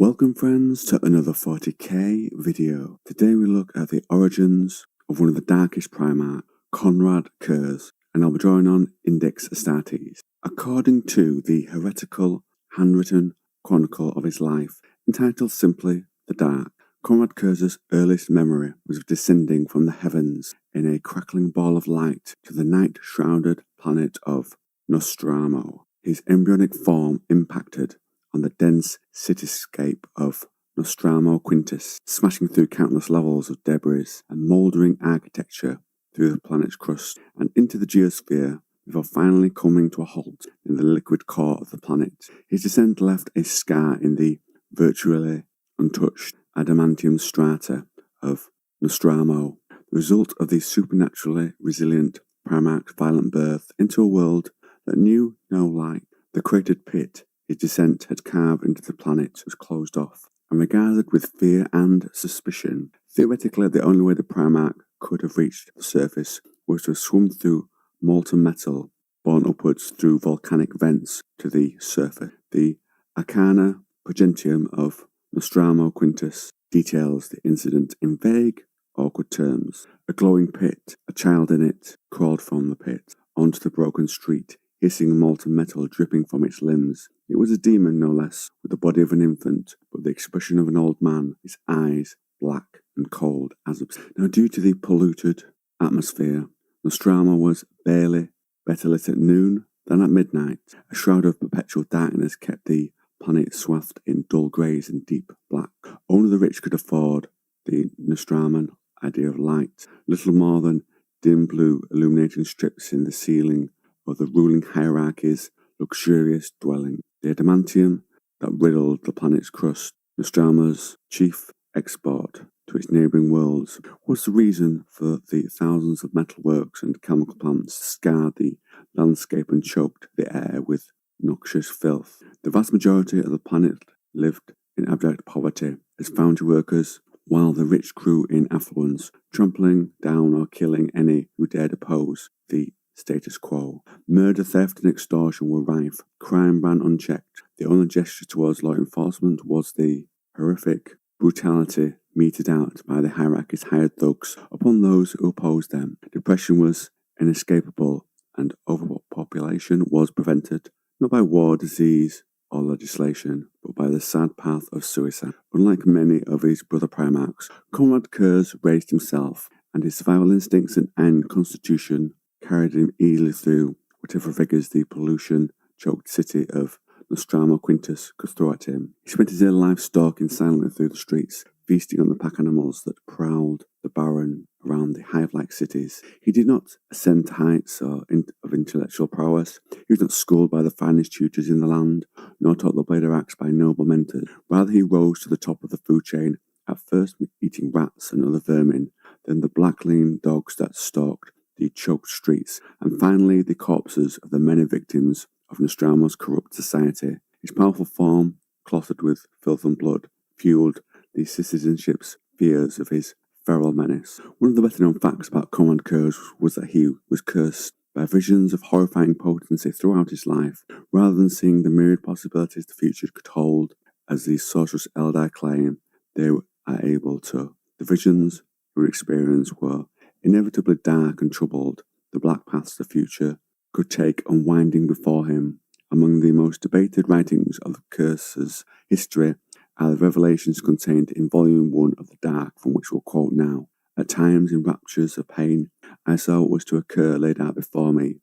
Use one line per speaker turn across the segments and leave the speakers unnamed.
Welcome friends to another 40k video. Today we look at the origins of one of the darkest Primarch, Konrad Curze, and I'll be drawing on Index Astartes. According to the heretical handwritten chronicle of his life, entitled simply The Dark, Konrad Curze's earliest memory was of descending from the heavens in a crackling ball of light to the night-shrouded planet of Nostramo. His embryonic form impacted on the dense cityscape of Nostramo Quintus, smashing through countless levels of debris and mouldering architecture through the planet's crust and into the geosphere before finally coming to a halt in the liquid core of the planet. His descent left a scar in the virtually untouched adamantium strata of Nostramo, the result of the supernaturally resilient Primarch's violent birth into a world that knew no light. The cratered pit his descent had carved into the planet was closed off, and regarded with fear and suspicion. Theoretically, the only way the Primarch could have reached the surface was to have swum through molten metal, borne upwards through volcanic vents to the surface. The Arcana Progentium of Nostramo Quintus details the incident in vague, awkward terms. A glowing pit, a child in it, crawled from the pit onto the broken street, hissing molten metal dripping from its limbs. It was a demon, no less, with the body of an infant, but the expression of an old man, his eyes black and cold as Now, due to the polluted atmosphere, Nostramo was barely better lit at noon than at midnight. A shroud of perpetual darkness kept the planet swathed in dull greys and deep black. Only the rich could afford the Nostraman idea of light, little more than dim blue illuminating strips in the ceiling of the ruling hierarchy's luxurious dwelling. The adamantium that riddled the planet's crust, Nostramo's chief export to its neighbouring worlds, was the reason for the thousands of metalworks and chemical plants that scarred the landscape and choked the air with noxious filth. The vast majority of the planet lived in abject poverty as foundry workers, while the rich grew in affluence, trampling down or killing any who dared oppose the status quo. Murder, theft, and extortion were rife. Crime ran unchecked. The only gesture towards law enforcement was the horrific brutality meted out by the hierarchy's hired thugs upon those who opposed them. Depression was inescapable, and overpopulation was prevented, not by war, disease, or legislation, but by the sad path of suicide. Unlike many of his brother Primarchs, Konrad Curze raised himself, and his survival instincts and iron constitution carried him easily through whatever figures the pollution-choked city of Nostramo Quintus could throw at him. He spent his early life stalking silently through the streets, feasting on the pack animals that prowled the barren around the hive-like cities. He did not ascend to heights of intellectual prowess. He was not schooled by the finest tutors in the land, nor taught the blade of axe by noble mentors. Rather, he rose to the top of the food chain, at first eating rats and other vermin, then the black lean dogs that stalked the choked streets, and finally the corpses of the many victims of Nostramo's corrupt society. His powerful form, clotted with filth and blood, fueled the citizenship's fears of his feral menace. One of the better-known facts about Konrad Curze was that he was cursed by visions of horrifying potency throughout his life, rather than seeing the myriad possibilities the future could hold. As the sorceress Eldar claim, they are able to. The visions he would experience were inevitably dark and troubled. The black paths the future could take unwinding before him. Among the most debated writings of Curze's history are the revelations contained in Volume 1 of The Dark, from which we'll quote now. At times, in raptures of pain, I saw what was to occur laid out before me.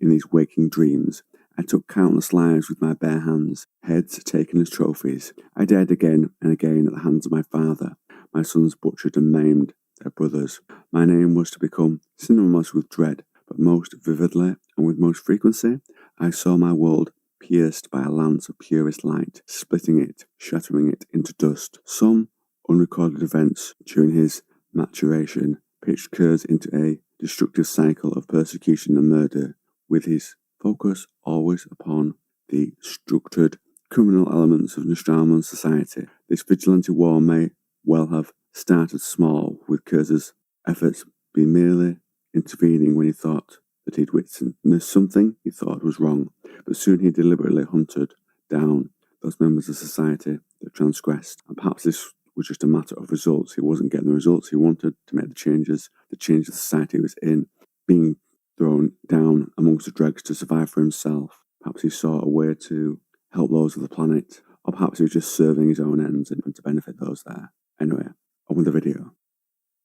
In these waking dreams, I took countless lives with my bare hands, heads taken as trophies. I died again and again at the hands of my father. My sons butchered and maimed their brothers. My name was to become synonymous with dread, but most vividly and with most frequency, I saw my world pierced by a lance of purest light, splitting it, shattering it into dust. Some unrecorded events during his maturation pitched Curze into a destructive cycle of persecution and murder, with his focus always upon the structured criminal elements of Nostraman society. This vigilante war may well have started small, with Curze's efforts being merely intervening when he thought that he'd witnessed something he thought was wrong, but soon he deliberately hunted down those members of society that transgressed. And perhaps this was just a matter of results. He wasn't getting the results he wanted to make the change the society he was in, being thrown down amongst the dregs to survive for himself. Perhaps he saw a way to help those of the planet, or perhaps he was just serving his own ends and to benefit those there. Anyway, on with the video.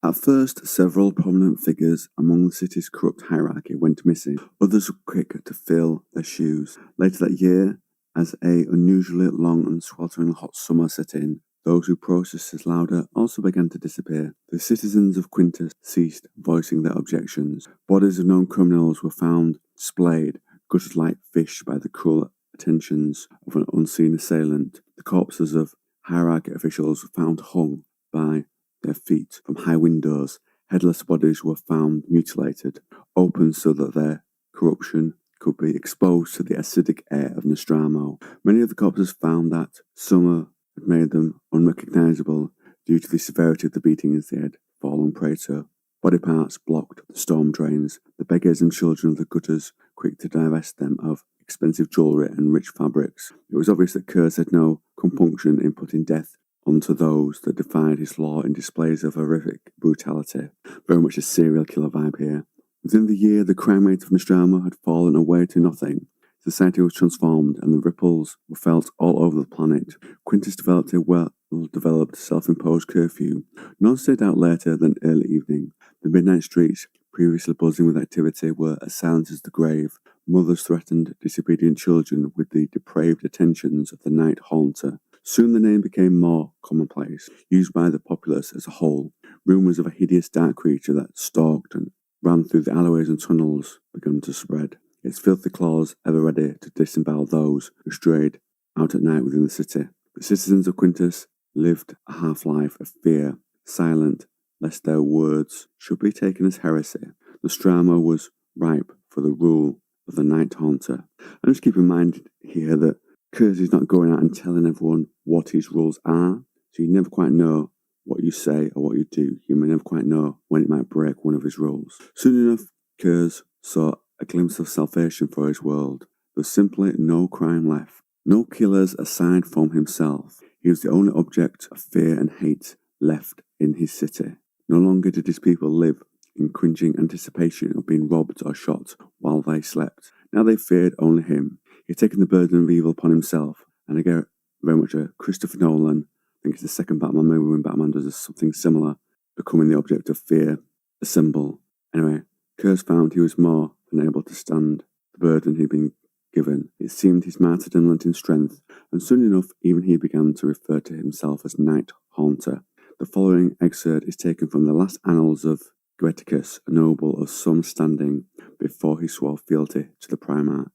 At first, several prominent figures among the city's corrupt hierarchy went missing. Others were quick to fill their shoes. Later that year, as a unusually long and sweltering hot summer set in, those who protested louder also began to disappear. The citizens of Quintus ceased voicing their objections. Bodies of known criminals were found splayed, gutted like fish by the cruel attentions of an unseen assailant. The corpses of hierarchy officials were found hung by their feet from high windows. Headless bodies were found mutilated, open so that their corruption could be exposed to the acidic air of Nostromo. Many of the corpses found that summer had made them unrecognizable due to the severity of the beatings they had fallen prey to. Body parts blocked the storm drains, the beggars and children of the gutters quick to divest them of expensive jewellery and rich fabrics. It was obvious that Curze had no compunction in putting death onto those that defied his law in displays of horrific brutality. Very much a serial killer vibe here. Within the year, the crime rate of Nostromo had fallen away to nothing. Society was transformed, and the ripples were felt all over the planet. Quintus developed a well-developed self-imposed curfew. None stayed out later than early evening. The midnight streets, previously buzzing with activity, were as silent as the grave. Mothers threatened disobedient children with the depraved attentions of the night haunter. Soon the name became more commonplace, used by the populace as a whole. Rumours of a hideous dark creature that stalked and ran through the alleyways and tunnels began to spread, its filthy claws ever ready to disembowel those who strayed out at night within the city. The citizens of Quintus lived a half-life of fear, silent lest their words should be taken as heresy. Nostromo was ripe for the rule of the night haunter. And just keep in mind here that Curze is not going out and telling everyone what his rules are, so you never quite know what you say or what you do. You may never quite know when it might break one of his rules. Soon enough, Curze saw a glimpse of salvation for his world. There was simply no crime left. No killers aside from himself. He was the only object of fear and hate left in his city. No longer did his people live in cringing anticipation of being robbed or shot while they slept. Now they feared only him. He had taken the burden of evil upon himself, and I get very much a Christopher Nolan, I think it's the second Batman movie when Batman does something similar, becoming the object of fear, a symbol. Anyway, Curze found he was more than able to stand the burden he'd been given. It seemed his martyrdom lent him strength, and soon enough even he began to refer to himself as Night Haunter. The following excerpt is taken from the last annals of Goeticus, a noble of some standing, before he swore fealty to the Primarch.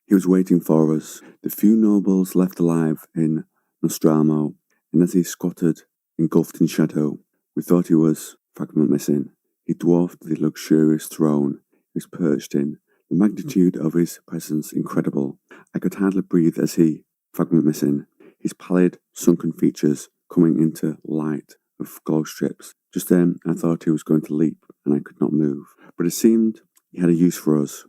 He was waiting for us, the few nobles left alive in Nostromo, and as he squatted, engulfed in shadow, we thought he was fragment missing. He dwarfed the luxurious throne he was perched in, the magnitude of his presence incredible. I could hardly breathe as he, fragment missing, his pallid, sunken features coming into light of glow strips. Just then I thought he was going to leap, and I could not move. But it seemed he had a use for us.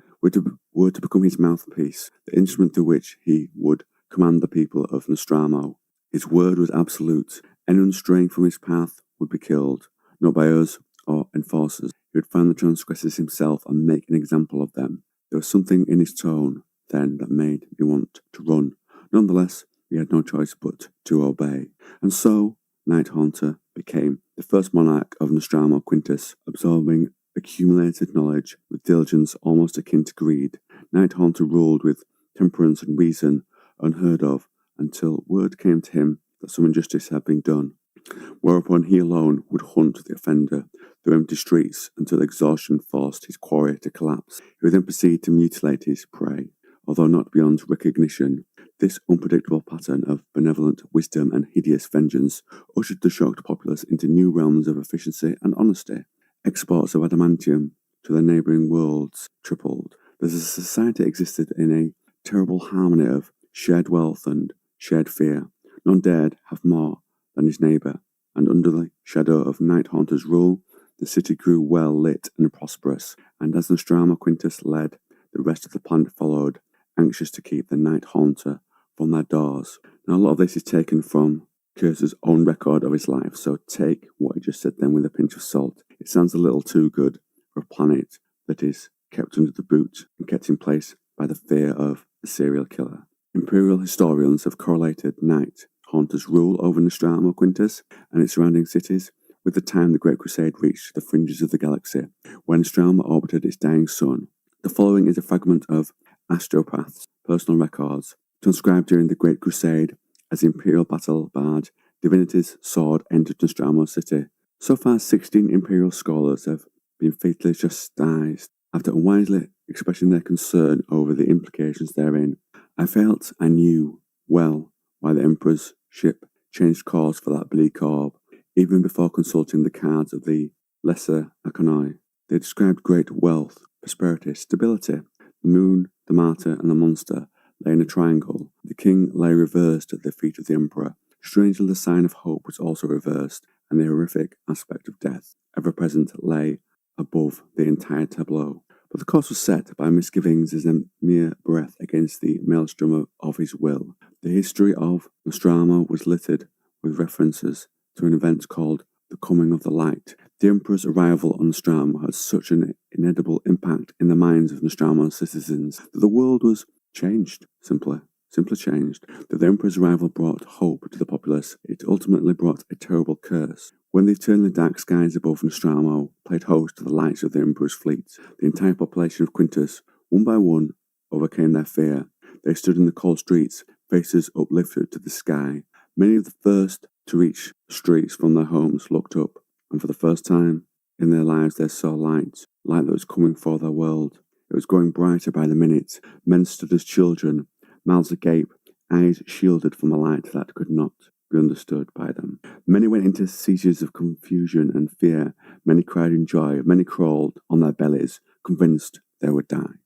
Were to become his mouthpiece, the instrument through which he would command the people of Nostromo. His word was absolute. Anyone straying from his path would be killed, not by us or enforcers. He would find the transgressors himself and make an example of them. There was something in his tone then that made me want to run. Nonetheless, we had no choice but to obey. And so, Night Haunter became the first monarch of Nostromo Quintus, absorbing accumulated knowledge with diligence almost akin to greed. Night Haunter ruled with temperance and reason unheard of until word came to him that some injustice had been done, whereupon he alone would hunt the offender through empty streets until exhaustion forced his quarry to collapse. He would then proceed to mutilate his prey, although not beyond recognition. This unpredictable pattern of benevolent wisdom and hideous vengeance ushered the shocked populace into new realms of efficiency and honesty. Exports of adamantium to the neighbouring worlds tripled. The society existed in a terrible harmony of shared wealth and shared fear. None dared have more than his neighbour, and under the shadow of Night Haunter's rule, the city grew well lit and prosperous, and as Nostromo Quintus led, the rest of the planet followed, anxious to keep the Night Haunter from their doors. Now, a lot of this is taken from Curze's own record of his life, so take what he just said then with a pinch of salt. It sounds a little too good for a planet that is kept under the boot and kept in place by the fear of a serial killer. Imperial historians have correlated Night Haunter's rule over Nostramo Quintus and its surrounding cities with the time the Great Crusade reached the fringes of the galaxy, when Nostramo orbited its dying sun. The following is a fragment of Astropath's personal records, transcribed during the Great Crusade as the Imperial battle bard Divinity's sword entered Nostramo City. So far, 16 Imperial scholars have been fatally chastised after unwisely expressing their concern over the implications therein. I felt I knew well why the Emperor's ship changed course for that bleak orb, even before consulting the cards of the Lesser Arcani. They described great wealth, prosperity, stability. The moon, the martyr, and the monster lay in a triangle. The king lay reversed at the feet of the Emperor. Strangely, the sign of hope was also reversed, and the horrific aspect of death, ever present, lay above the entire tableau. But the course was set by misgivings as a mere breath against the maelstrom of his will. The history of Nostramo was littered with references to an event called the Coming of the Light. The Emperor's arrival on Nostramo had such an inedible impact in the minds of Nostramo's citizens that the world was changed, simply changed. That the Emperor's arrival brought hope to the populace, it ultimately brought a terrible curse. When the eternally dark skies above Nostramo played host to the lights of the Emperor's fleet, the entire population of Quintus, one by one, overcame their fear. They stood in the cold streets, faces uplifted to the sky. Many of the first to reach the streets from their homes looked up, and for the first time in their lives they saw light that was coming for their world. It was growing brighter by the minute. Men stood as children, mouths agape, eyes shielded from a light that could not be understood by them. Many went into seizures of confusion and fear. Many cried in joy. Many crawled on their bellies, convinced they would die.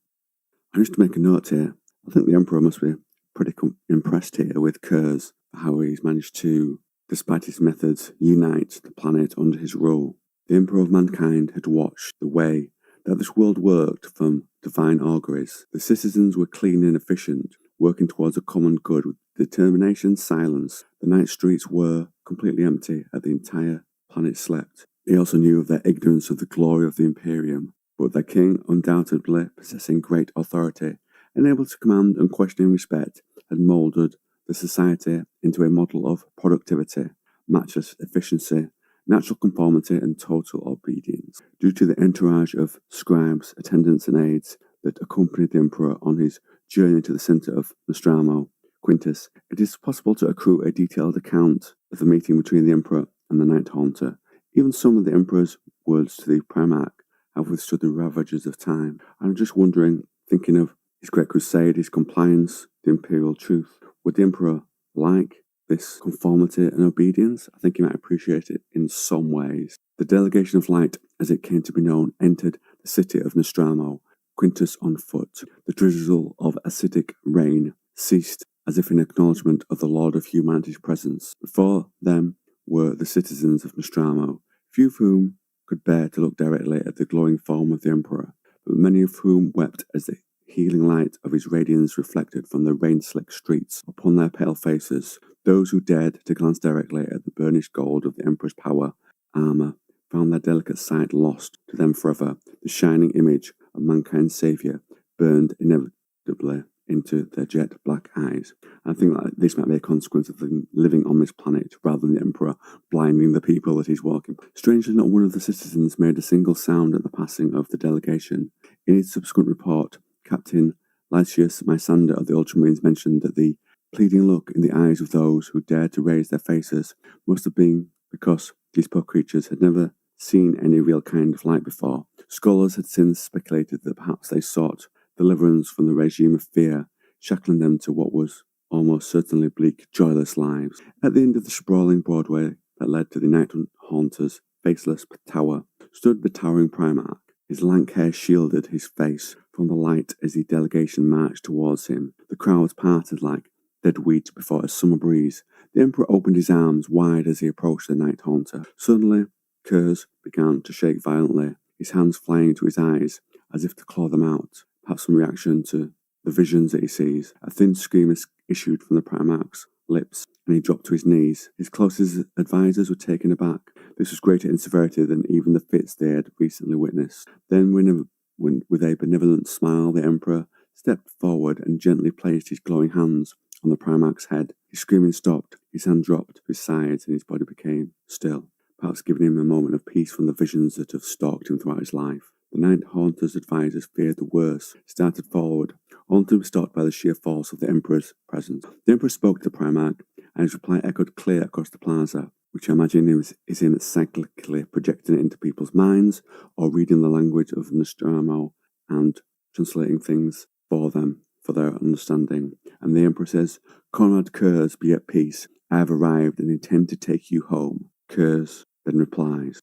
And just to make a note here, I think the Emperor must be pretty impressed here with Curze for how he's managed to, despite his methods, unite the planet under his rule. The Emperor of mankind had watched the way that this world worked from divine auguries. The citizens were clean and efficient, working towards a common good with determination and silence. The night streets were completely empty as the entire planet slept. He also knew of their ignorance of the glory of the Imperium, but their king, undoubtedly possessing great authority and able to command unquestioning respect, had moulded the society into a model of productivity, matchless efficiency, natural conformity, and total obedience. Due to the entourage of scribes, attendants, and aides that accompanied the Emperor on his journey to the centre of Nostramo Quintus, it is possible to accrue a detailed account of the meeting between the Emperor and the Night Haunter. Even some of the Emperor's words to the Primarch have withstood the ravages of time. I'm just wondering, thinking of his Great Crusade, his compliance, the Imperial truth, would the Emperor like this conformity and obedience? I think he might appreciate it in some ways. The delegation of light, as it came to be known, entered the city of Nostramo, Quintus on foot. The drizzle of acidic rain ceased as if in acknowledgement of the Lord of Humanity's presence. Before them were the citizens of Nostramo, few of whom could bear to look directly at the glowing form of the Emperor, but many of whom wept as the healing light of his radiance reflected from the rain-slicked streets upon their pale faces. Those who dared to glance directly at the burnished gold of the Emperor's power armour found their delicate sight lost to them forever. The shining image of mankind's saviour burned inevitably into their jet black eyes. I think that this might be a consequence of them living on this planet rather than the Emperor blinding the people that he's walking. Strangely, not one of the citizens made a single sound at the passing of the delegation. In his subsequent report, Captain Lysius Mysander of the Ultramarines mentioned that the pleading look in the eyes of those who dared to raise their faces must have been because these poor creatures had never seen any real kind of light before. Scholars had since speculated that perhaps they sought deliverance from the regime of fear, shackling them to what was almost certainly bleak, joyless lives. At the end of the sprawling Broadway that led to the Night Haunter's faceless tower stood the towering Primarch. His lank hair shielded his face from the light as the delegation marched towards him. The crowds parted like dead weeds before a summer breeze. The Emperor opened his arms wide as he approached the Night Haunter. Suddenly, Curze began to shake violently, his hands flying to his eyes as if to claw them out. Perhaps some reaction to the visions that he sees. A thin scream issued from the Primarch's lips, and he dropped to his knees. His closest advisors were taken aback. This was greater in severity than even the fits they had recently witnessed. Then, with a benevolent smile, the Emperor stepped forward and gently placed his glowing hands on the Primarch's head. His screaming stopped, his hand dropped to his sides, and his body became still, perhaps giving him a moment of peace from the visions that have stalked him throughout his life. The Night Haunter's advisors feared the worst, started forward, only to be stopped by the sheer force of the Emperor's presence. The Emperor spoke to the Primarch, and his reply echoed clear across the plaza, which I imagine is him cyclically projecting it into people's minds, or reading the language of Nostromo and translating things for them, for their understanding. And the Emperor says, "Konrad Curze, be at peace. I have arrived and intend to take you home." Curze then replies,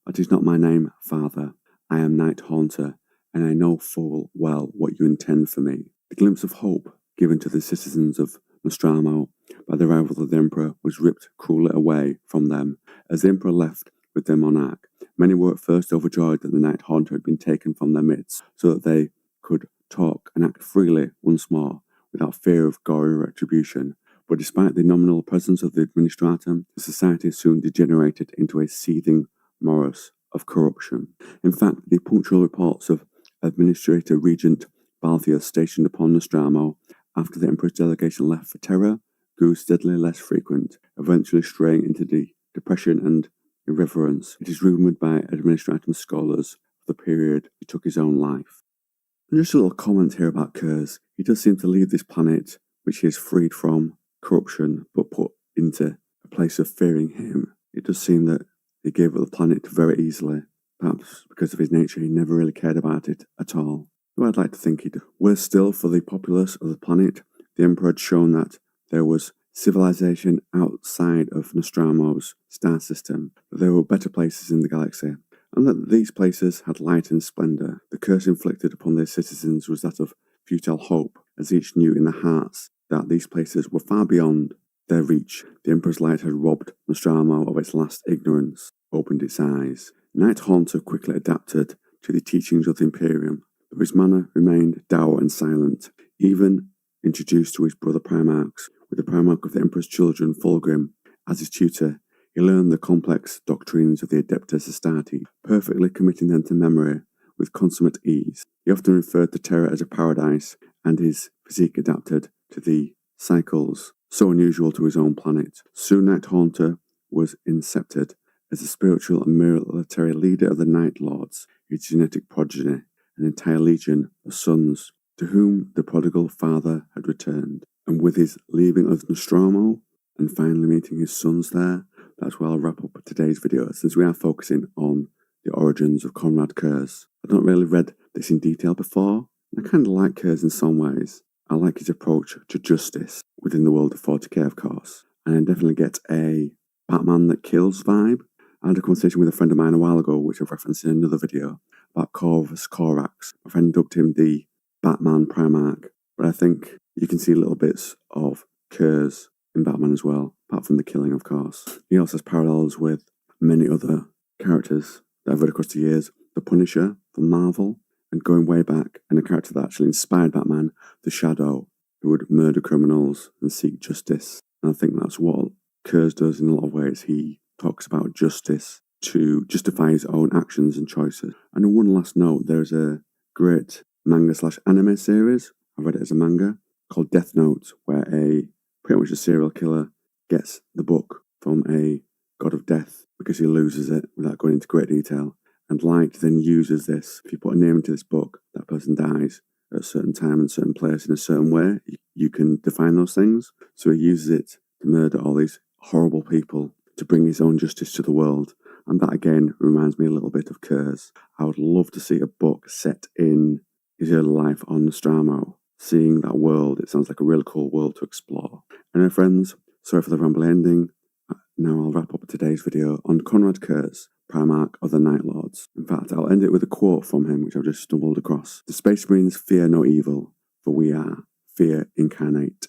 "That is not my name, father. I am Night Haunter, and I know full well what you intend for me." The glimpse of hope given to the citizens of Nostromo by the arrival of the Emperor was ripped cruelly away from them. As the Emperor left with their monarch, many were at first overjoyed that the Night Haunter had been taken from their midst, so that they could talk and act freely once more, without fear of gory retribution. But despite the nominal presence of the Administratum, the society soon degenerated into a seething morass of corruption. In fact, the punctual reports of Administrator Regent Balthius stationed upon Nostromo after the Emperor's delegation left for Terra grew steadily less frequent, eventually straying into depression and irreverence. It is rumoured by Administratum scholars of the period he took his own life. And just a little comment here about Curze. He does seem to leave this planet, which he is freed from corruption, but put into a place of fearing him. It does seem that he gave up the planet very easily. Perhaps because of his nature, he never really cared about it at all. Though I'd like to think he did. Worse still, for the populace of the planet, the Emperor had shown that there was civilization outside of Nostromo's star system, that there were better places in the galaxy, and that these places had light and splendour. The curse inflicted upon their citizens was that of futile hope, as each knew in their hearts that these places were far beyond their reach. The Emperor's light had robbed Nostromo of its last ignorance, opened its eyes. Night Haunter quickly adapted to the teachings of the Imperium, though his manner remained dour and silent. Even introduced to his brother Primarchs, with the Primarch of the Emperor's children, Fulgrim, as his tutor, he learned the complex doctrines of the Adeptus Astartes, perfectly committing them to memory with consummate ease. He often referred to Terra as a paradise, and his physique adapted to the cycles so unusual to his own planet. Soon Night Haunter was incepted as the spiritual and military leader of the Night Lords, his genetic progeny, an entire legion of sons, to whom the prodigal father had returned. And with his leaving of Nostromo, and finally meeting his sons there, that's where I'll wrap up today's video, since we are focusing on the origins of Konrad Curze. I've not really read this in detail before, and I kind of like Curze in some ways. I like his approach to justice within the world of 40k, of course, and I definitely get a Batman that kills vibe. I had a conversation with a friend of mine a while ago, which I've referenced in another video, about Corvus Corax. My friend dubbed him the Batman Primarch, but I think you can see little bits of Curze in Batman as well, apart from the killing, of course. He also has parallels with many other characters that I've read across the years. The Punisher from Marvel, and going way back, and a character that actually inspired Batman, the Shadow, who would murder criminals and seek justice. And I think that's what Curze does in a lot of ways. He talks about justice to justify his own actions and choices. And on one last note, there's a great manga/anime series, I read it as a manga, called Death Note, where pretty much a serial killer gets the book from a god of death because he loses it without going into great detail. And Light then uses this. If you put a name into this book, that person dies at a certain time and certain place in a certain way. You can define those things. So he uses it to murder all these horrible people to bring his own justice to the world. And that again reminds me a little bit of Curze. I would love to see a book set in his early life on Nostromo. Seeing that world, it sounds like a really cool world to explore. Anyway, friends, sorry for the rambling ending. Now I'll wrap up today's video on Konrad Curze, Primarch of the Night Lords. In fact, I'll end it with a quote from him, which I've just stumbled across. "The Space Marines fear no evil, for we are fear incarnate."